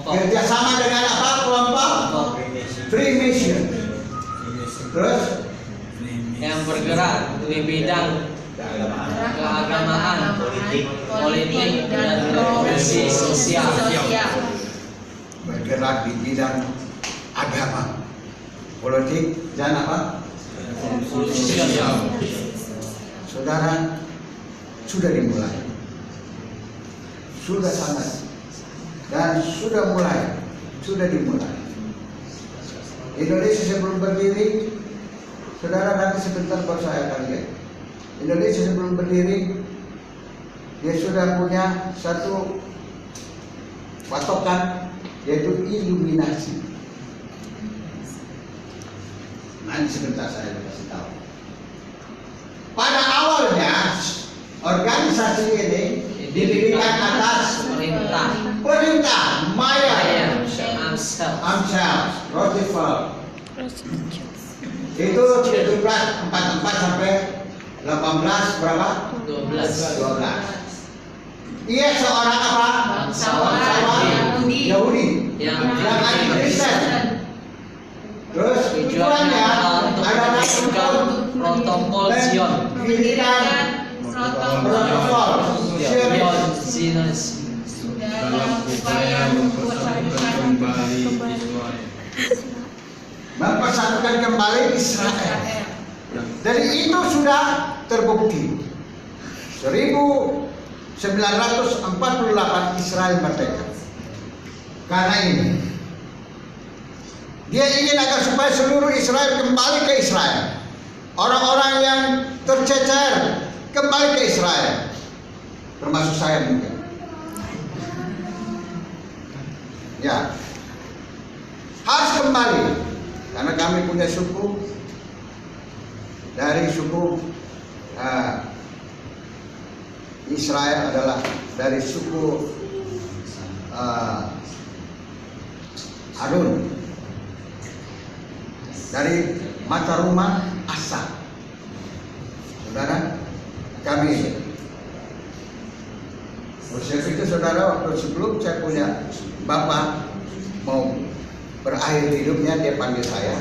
Kerjasama dengan apa? Kelompok Freemason. Terus yang bergerak di bidang keagamaan, politik, dan profesi sosial. Bergerak di bidang agama, politik, dan apa? Sosial. Saudara, sudah dimulai, sudah sangat, dan sudah dimulai. Indonesia sebelum berdiri, saudara nanti sebentar baru saya akan lihat. Indonesia sebelum berdiri, dia sudah punya satu patokan, yaitu iluminasi. Nanti sebentar saya kasih tahu. Pada awalnya organisasi ini didirikan atas perintah Mayer Amschel Roosevelt. Itu 1744 sampai 18 berapa? 12. Ia seorang apa? Bangsawan Yahudi yang ahli Kristen. Terus tujuannya adalah untuk protokol Zion. Mendirikan protokol Zion dalam upaya mempersatukan kembali Israel. Mempersatukan kembali Israel. Jadi itu sudah terbukti. 1948 Israel merdeka. Karena ini dia ingin agar supaya seluruh Israel kembali ke Israel. Orang-orang yang tercecer kembali ke Israel, termasuk saya mungkin. Ya, harus kembali karena kami punya suku, dari suku Israel adalah dari suku Harun, dari mata rumah Asa. Saudara, kami proses itu saudara, waktu sebelum saya punya bapak mau berakhir hidupnya, dia panggil saya.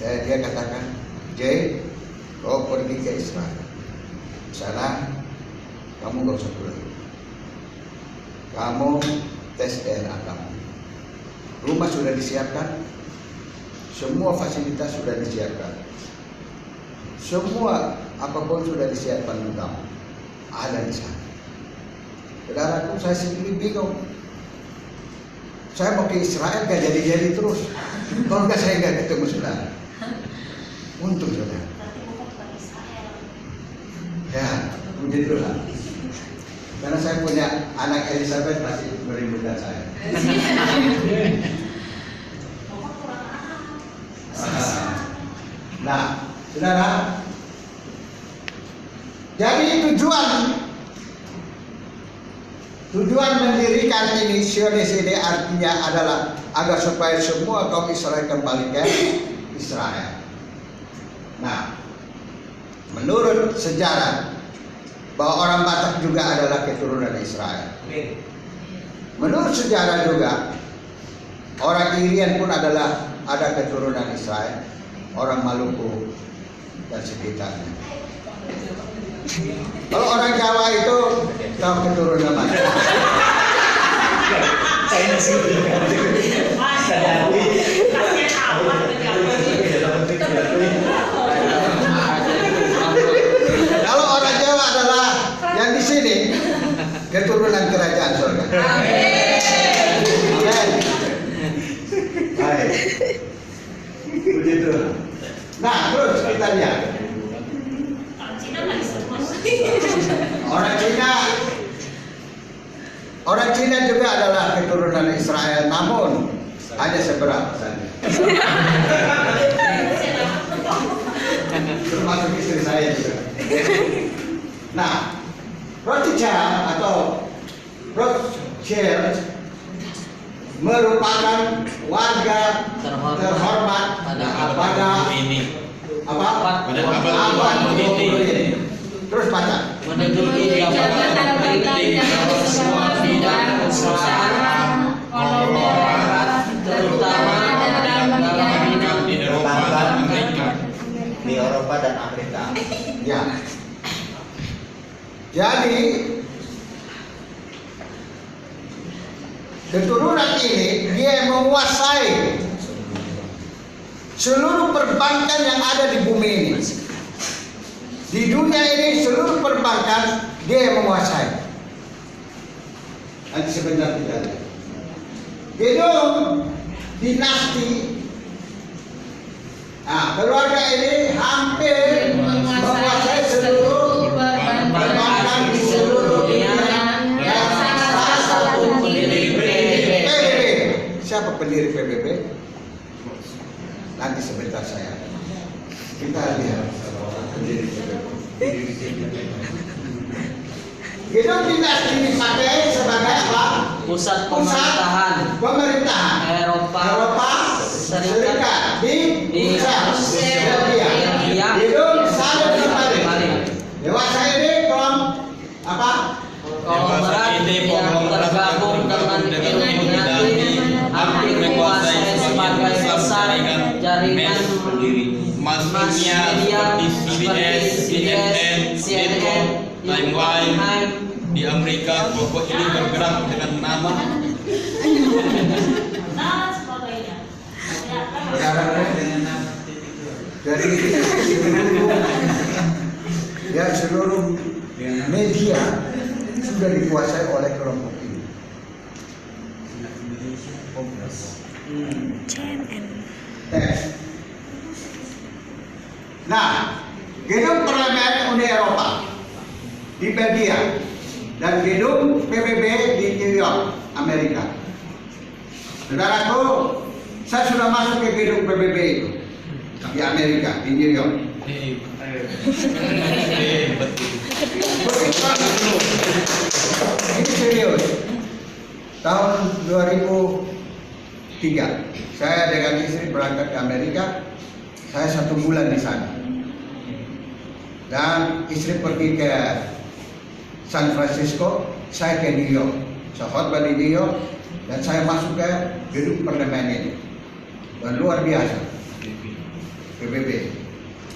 Dia katakan, Jay, kau pergi ke Israel. Sana kamu gak usah pulang. Kamu tes DNA kamu. Rumah sudah disiapkan, semua fasilitas sudah disiapkan, semua apapun sudah disiapkan untuk kamu. Ada di sana. Saudaraku, saya sendiri bingung. Saya mau ke Israel gak jadi-jadi terus. Kalau enggak saya nggak ketemu saudara. Untung saudara. Ya, puji Tuhan. Karena saya punya anak Elizabeth masih merindukan saya. Nah, saudara, jadi tujuan mendirikan ini Zionis ini artinya adalah agar supaya semua kaum Israel kembali ke Israel. Nah, menurut sejarah bahwa orang Batak juga adalah keturunan Israel. Menurut sejarah juga orang Irian pun ada keturunan Israel, orang Maluku dan sekitarnya. Kalau orang Jawa itu tahu keturunan mana? Kalau orang Jawa adalah yang di sini keturunan kerajaan surga. Amin. Baik. Begitu. Nah, terus kita lihat. Orang Cina juga adalah keturunan Israel, namun hanya seberapa saja. Termasuk istri saya juga. Nah, Rothschild atau Rothschild merupakan warga terhormat pada abad ini. Terus baca. Menduduki jabatan penting dalam semua bidang perusahaan Jadi keturunan ini dia menguasai seluruh perbankan yang ada di bumi ini. Di dunia ini seluruh perbankan dia yang menguasai. Nanti sebentar kita lihat. Gedung dinasti. Nah, keluarga ini hampir menguasai seluruh perbankan di seluruh dunia. Dan salah satu pendiri PBB. Siapa pendiri PBB? Nanti sebentar saya. Kita lihat pendiri PBB. Gedung dinasti dipakai sebagai apa? Pusat pemerintahan Eropa Serikat di Serbia. Gedung salib terpaling. Dewasa ini apa? Konglomerat yang tergabung dengan Illuminati hampir menguasai sebagai besar jaringan mass media seperti CNN, Timeline di Amerika. Kelompok ini bergerak dengan nama dari seluruh media sudah dikuasai oleh kelompok ini. Nah, gedung parlemen Uni Eropa di Belgia dan gedung PBB di New York, Amerika. Saudaraku, saya sudah masuk ke gedung PBB itu di Amerika, di New York. Ini serius. Tahun 2003, saya dengan istri berangkat ke Amerika. Saya 1 bulan di sana. Dan istri pergi ke San Francisco, saya ke New York. Saya khotbah di New York dan saya masuk ke gedung parlemen ini. Dan luar biasa. PBB.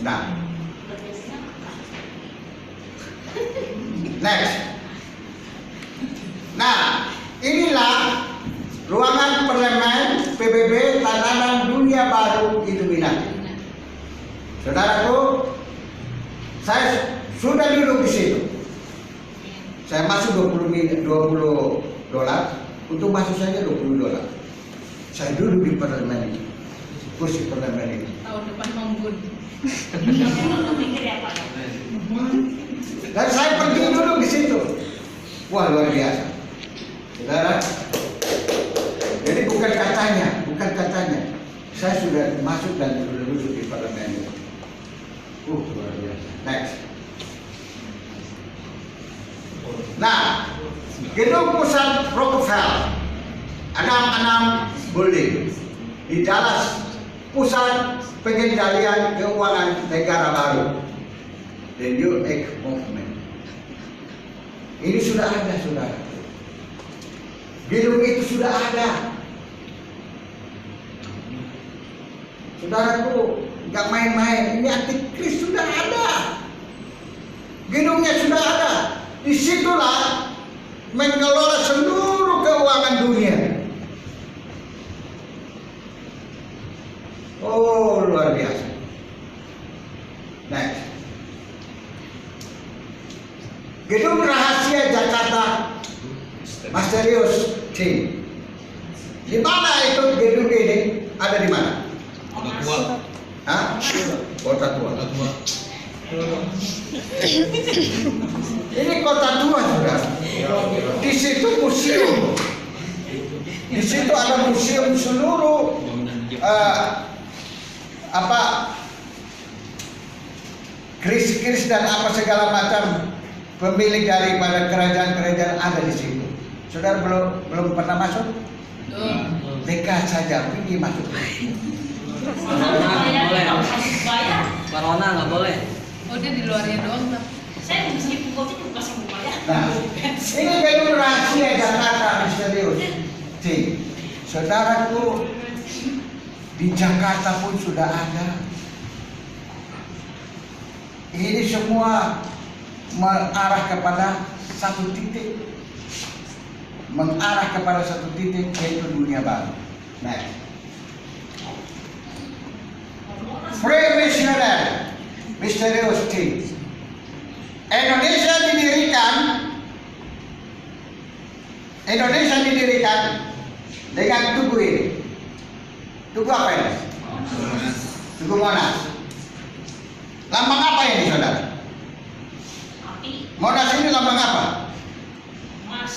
Nah, next. Nah, inilah ruangan parlemen PBB tatanan dunia baru Illuminati. Saudaraku, saya sudah duduk di situ. Saya masuk $20. Untuk masuk saja $20. Saya duduk di parlemen ini, kursi parlemen ini. Tahun depan membun. Dan saya pergi duduk di situ. Wah, luar biasa. Saudara, jadi bukan katanya. Saya sudah masuk dan sudah duduk di parlemen ini. Luar biasa. Next. Nah, gedung pusat Rockefeller ada 6 building di Dallas, pusat pengendalian keuangan negara baru, the New Age Movement. Ini sudah ada, saudara. Gedung itu sudah ada. Saudaraku, nggak main-main. Ini antikris sudah ada. Gedungnya sudah ada. Disitulah mengelola seluruh keuangan dunia. Oh, luar biasa. Next. Gedung rahasia Jakarta Mysterious Team. Di mana itu gedung ini? Ada di mana? Kota Tua. Hah? Kota Tua. Ini Kota Tua, saudara. Di situ museum. Di situ ada museum seluruh keris-keris dan apa segala macam pemilik daripada kerajaan-kerajaan ada di situ. Saudara belum pernah masuk? Dekat saja, pergi masuk. Corona nggak boleh. Oh, dia di luarnya doang, Bang. Saya mesti pukul itu kasih buka ya. Nah, ini gedung rahasia Jakarta Misterius. Saudaraku, di Jakarta pun sudah ada. Ini semua mengarah kepada satu titik, yaitu dunia baru. Next. Pre-missionary, misterius things. Indonesia didirikan dengan tugu ini. Tugu apa ini? Tugu Monas. Lambang apa ini, saudara? Api, Monas ini lambang apa? emas.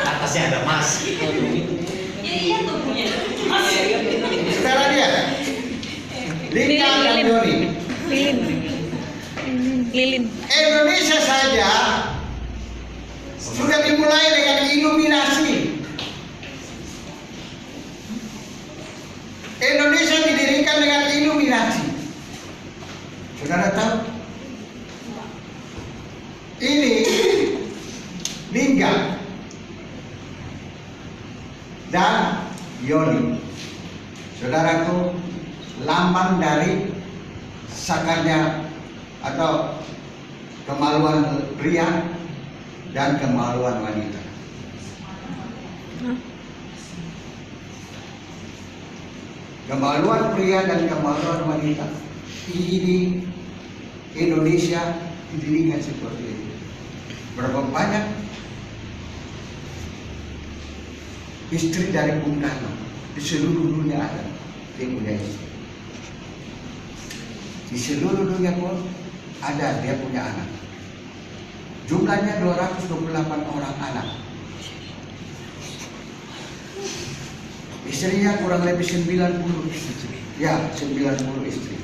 Atasnya ada mas. Ya iya tuh punya emas. Saudara lihat. Lingga dan Yoni. Lilin. Indonesia saja sudah dimulai dengan iluminasi. Indonesia didirikan dengan iluminasi. Saudara tahu? Ini Lingga dan Yoni. Saudaraku, lambang dari sakarnya atau kemaluan pria dan kemaluan wanita. Kemaluan pria dan kemaluan wanita. Ini Indonesia didirikan seperti itu. Berapa banyak istri dari Bung Karno di seluruh dunia ada dia punya istri. Di seluruh dunia pun ada dia punya anak. Jumlahnya 228 orang anak. Istrinya kurang lebih 90 istri. Ya, 90 istri.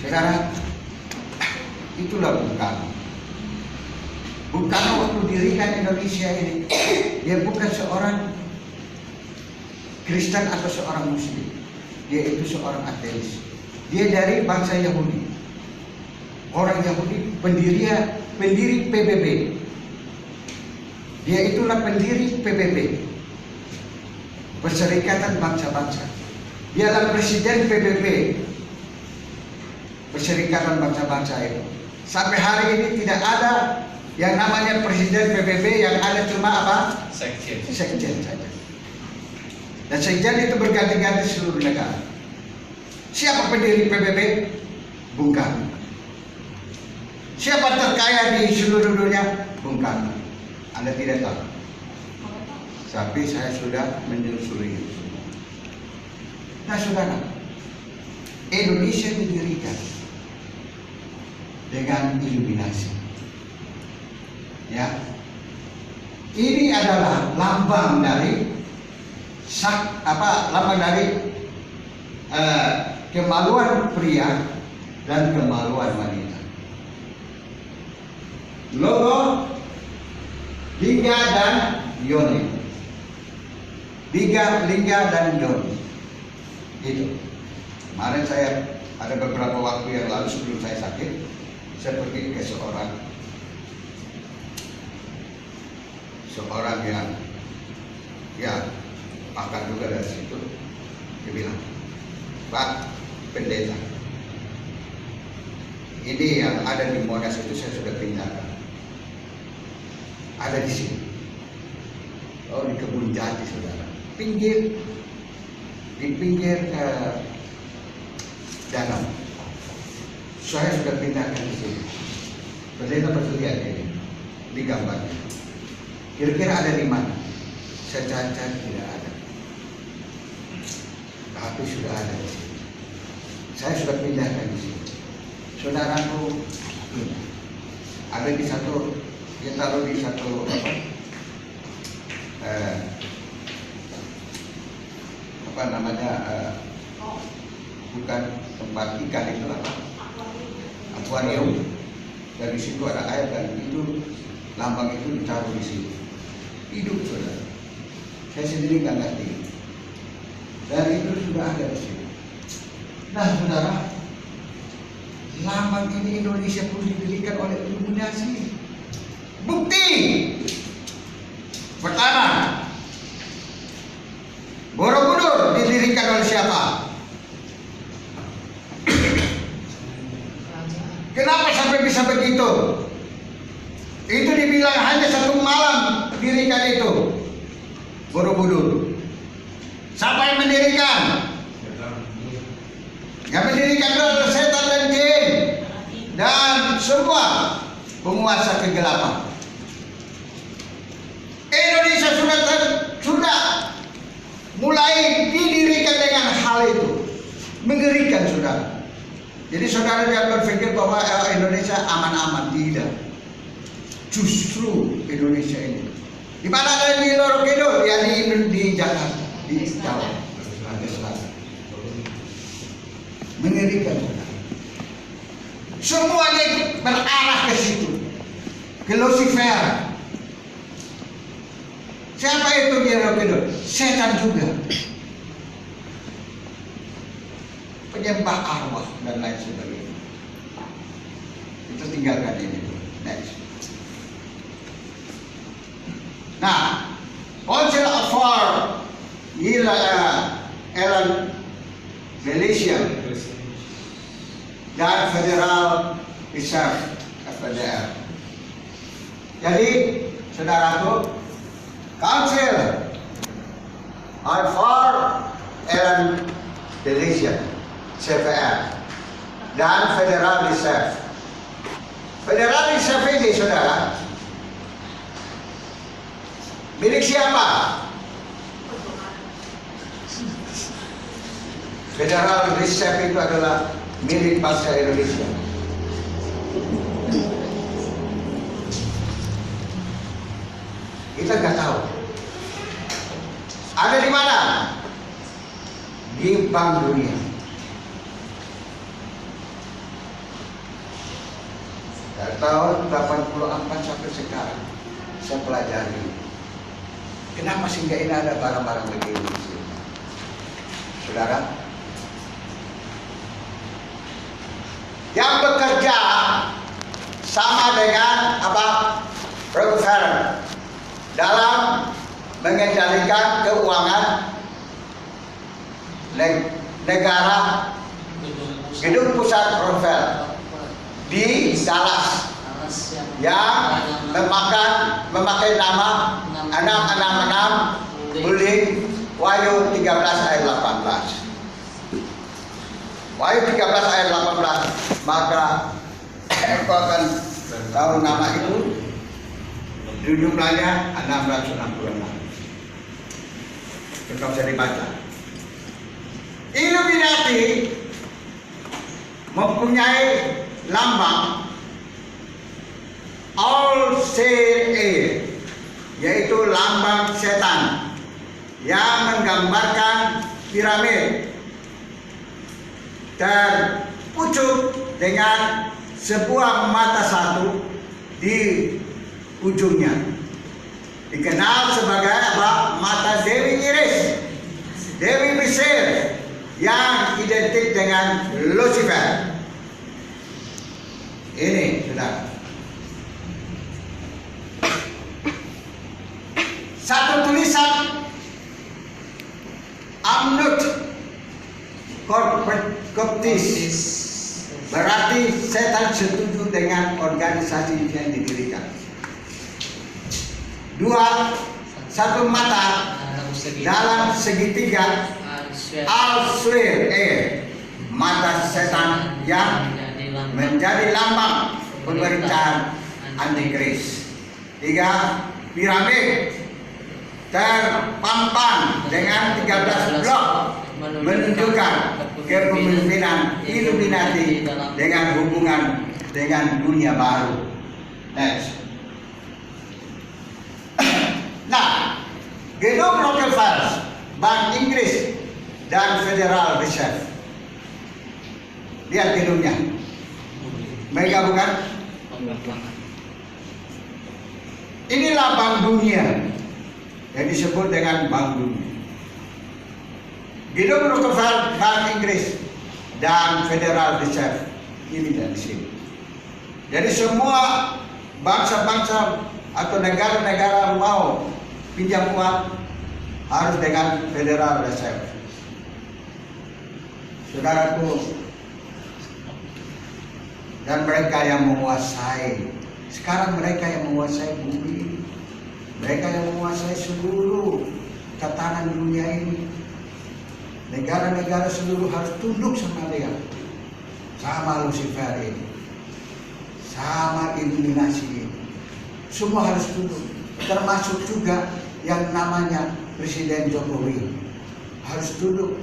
Saudara, itulah Bung Karno. Bung Karno waktu dirikan Indonesia ini, dia bukan seorang Kristen atau seorang Muslim. Dia itu seorang ateis. Dia dari bangsa Yahudi. Orang Yahudi, pendiri PBB. Dia itulah pendiri PBB, Perserikatan Bangsa-Bangsa. Dialah presiden PBB, Perserikatan Bangsa-Bangsa itu. Sampai hari ini tidak ada yang namanya presiden PBB, yang ada cuma apa? Sekjen. Sekjen saja. Dan sekjen itu berganti-ganti seluruh negara. Siapa pendiri PBB? Bung Karno. Siapa terkaya di seluruh dunia? Bung Karno. Anda tidak tahu. Tapi saya sudah menyusuri itu semua. Nah, saudara, Indonesia didirikan dengan iluminasi. Ya, ini adalah lambang dari kemaluan pria dan kemaluan wanita. Logo Lingga dan Yoni. Lingga dan Yoni. Itu. Kemarin saya ada beberapa waktu yang lalu sebelum saya sakit, saya pergi ke seorang yang ya pakar juga dari situ. Dia bilang, Pak Pendeta, ini yang ada di Monas itu saya sudah pindahkan. Ada di sini. Oh, di Kebun Jati, saudara. Di pinggir danau. Saya sudah pindahkan di sini. Pendeta betul lihat ini di gambarnya. Kira-kira ada di mana? Saya cari tidak ada. Tapi sudah ada di sini. Saya sudah pindahkan di sini. Saudaraku, ini ada di satu, dia taruh di satu apa namanya, bukan tempat ikan itu apa? Akuarium. Dan di situ ada air dan itu lambang itu ditaruh di situ. Hidup, saudara. Saya sendiri nggak ngerti. Dan itu sudah ada di sini. Nah, saudara, lambang ini Indonesia pun didirikan oleh iluminasi. Bukti pertama, Borobudur didirikan oleh siapa? itu. Itu dibilang hanya 1 malam dirikan itu. Borobudur. Siapa yang mendirikan? Yang mendirikan itu adalah setan dan jin dan semua penguasa kegelapan. Indonesia sudah mulai didirikan dengan hal itu. Mengerikan, saudara. Jadi saudara jangan berpikir bahwa Indonesia aman-aman, tidak. Justru Indonesia ini. Di mana ada di Loro Kidul? Ya di Jakarta, di Jawa, Selatan. Mengerikan, saudara. Semuanya berarah ke situ, ke Lucifer. Siapa itu di Loro Kidul? Setan juga. Penyembah arwah dan lain sebagainya. Itu tinggalkan ini. Next. Nah, Council for Elan Malaysia dan Federal Reserve FDR. Jadi, saudaraku, Council for Elan Malaysia CFR dan Federal Reserve. Federal Reserve ini, saudara, milik siapa? Federal Reserve itu adalah milik bangsa Indonesia. Kita nggak tahu. Ada di mana? Di Bank Dunia. Dari tahun 84 sampai sekarang saya pelajari. Kenapa sehingga ini ada barang-barang begini? Saudara, yang bekerja sama dengan apa? Rockefeller dalam mengendalikan keuangan negara. Gedung pusat Rockefeller di Dallas yang memakai nama 666 Building Wahyu 13 ayat 18. Wahyu 13 ayat 18, maka engkau akan tahu nama itu. Jumlahnya 666. Kita bisa dibaca. Illuminati mempunyai lambang All-Seer, yaitu lambang setan yang menggambarkan piramid terpucuk dengan sebuah mata satu di ujungnya. Dikenal sebagai apa? Mata Dewi Iris, Dewi Mesir, yang identik dengan Lucifer. Ini sudah satu tulisan Amnut Corpus, berarti setan setuju dengan organisasi yang didirikan. Satu mata dalam segitiga Al-Suir, mata setan yang menjadi lambang pemerintahan Antikris. 3, piramid terpampang dengan 13 blok menunjukkan kepemimpinan Illuminati dengan hubungan dengan dunia baru. Next. Nah, gedung Rockefeller, Bank Inggris dan Federal Reserve. Lihat gedungnya. Mega bukan? Inilah Bank Dunia yang disebut dengan Bank Dunia. Gedung Rockefeller, Bank Inggris dan Federal Reserve ini dan di sini. Jadi semua bangsa-bangsa atau negara-negara mau pinjam uang harus dengan Federal Reserve. Saudaraku, dan mereka yang menguasai. Sekarang mereka yang menguasai bumi ini, mereka yang menguasai seluruh tatanan dunia ini. Negara-negara seluruh harus tunduk sama dia, sama Lucifer ini, sama Illuminati ini. Semua harus tunduk, termasuk juga yang namanya Presiden Jokowi harus tunduk.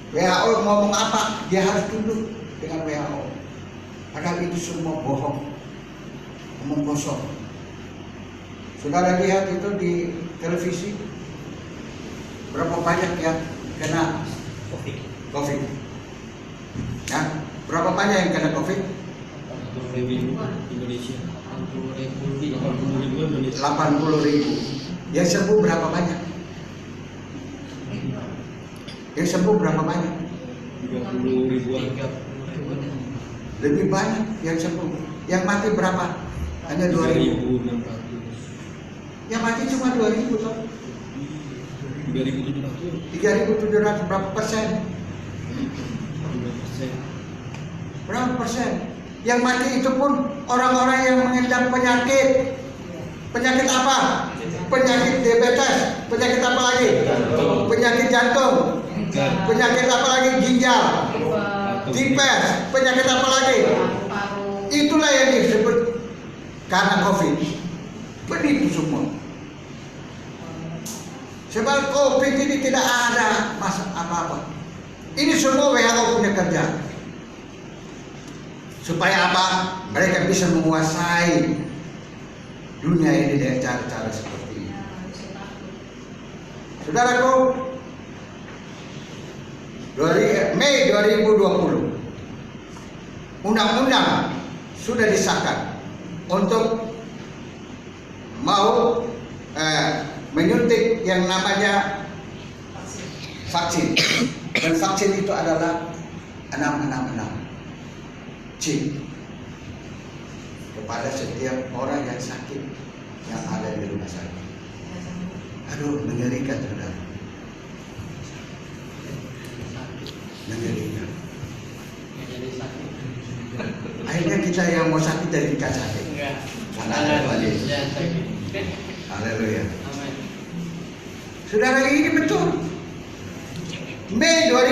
WHO ngomong apa, dia harus tunduk dengan WHO. Padahal itu semua bohong, omong kosong. Saudara lihat itu di televisi, berapa banyak yang kena COVID? Ya, berapa banyak yang kena COVID? Indonesia. 80.000. 80.000. Yang sembuh berapa banyak? Yang sembuh berapa banyak? 30 ribuan. Lebih banyak yang sembuh. Yang mati berapa? Hanya 2.000. 3.600. Yang mati cuma 2.000 toh. 3.700. 3.700 berapa persen? 2%. Berapa persen? Yang mati itu pun orang-orang yang mengidap penyakit. Penyakit apa? Penyakit diabetes. Penyakit apa lagi? Penyakit jantung. Penyakit apa lagi? Ginjal. Tipes. Penyakit apa lagi? Itulah yang disebut karena COVID. Begitu semua. Sebab COVID ini tidak ada masalah apa-apa. Ini semua WHO punya kerja. Supaya apa? Mereka bisa menguasai dunia ini dengan cara-cara seperti ini. Saudaraku, Mei 2020, undang-undang sudah disahkan untuk mau menyuntik yang namanya vaksin. Dan vaksin itu adalah 666 chip kepada setiap orang yang sakit yang ada di rumah sakit. Aduh, mengerikan saudara. Mengerikan. Akhirnya kita yang mau sakit dari kita sakit. Haleluya. Saudara, ini betul. Mei 2000